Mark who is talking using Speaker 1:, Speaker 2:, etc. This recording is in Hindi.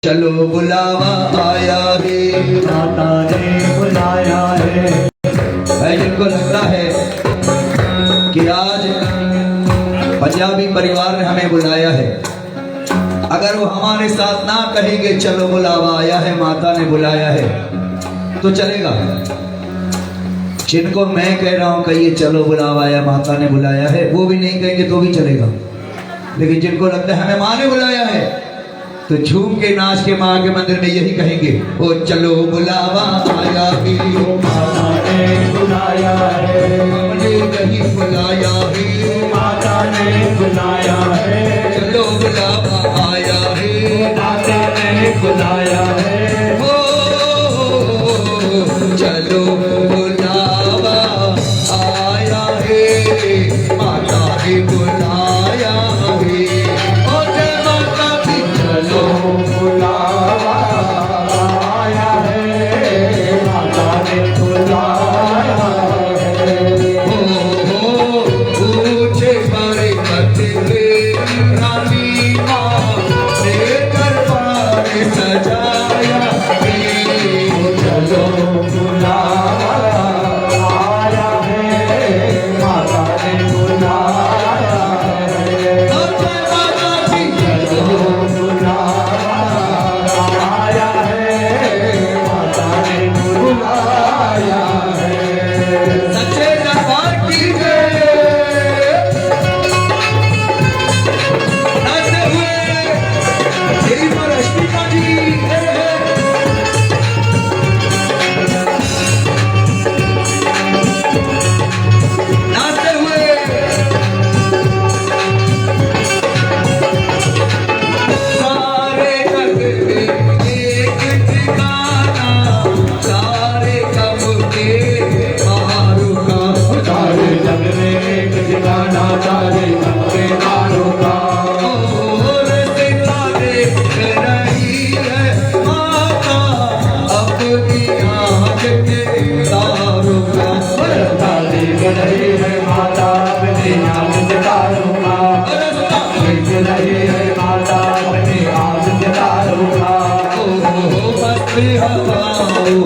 Speaker 1: चलो बुलावा आया है,
Speaker 2: माता ने बुलाया है।
Speaker 1: जिनको लगता है कि आज पंजाबी परिवार ने हमें बुलाया है, अगर वो हमारे साथ ना कहेंगे चलो बुलावा आया है, माता ने बुलाया है, तो चलेगा। जिनको मैं कह रहा हूं कहिए चलो बुलावा आया, माता ने बुलाया है, वो भी नहीं कहेंगे तो भी चलेगा। लेकिन जिनको लगता है हमें माँ ने बुलाया है, तो झूम के नाच के माँ के मंदिर में यही कहेंगे, ओ चलो बुलावा आया है,
Speaker 2: माता ने बुलाया है,
Speaker 1: हमने नहीं बुलाया है,
Speaker 2: माता ने बुलाया है।
Speaker 1: चलो बुलावा आया है,
Speaker 2: माता ने बुलाया है।
Speaker 1: ओ चलो बुलावा आया है, माता ने बुलाया है। ओ जय माता दी,
Speaker 2: चलो बुलावा आया है, माता ने बुलाया है।
Speaker 1: ऊंचे बड़े पतले रानी माँ ने दरबार सजाया है।
Speaker 2: चलो बुलावा आया है, माता ने बुलाया है।
Speaker 1: ओ जय माता दी,
Speaker 2: चलो बुलावा आया है, माता ने बुलाया है।
Speaker 1: सच्चे दरबार की जय। नाचते हुए तेरी माँ रश्मिका जी, नाचते हुए सारे जग में एक ठिकाना, सारे कब के मारू का,
Speaker 2: सारे जग में एक ठिकाना, सारे जग के मारों का।
Speaker 1: और सीता देख रही है माता अपनी आँख के तारों का।
Speaker 2: बरसा देख रही है माता अपने आँख के तारों का। देख रही है माता अपने आँख के तारों का।
Speaker 1: ओ मस्त हवाओं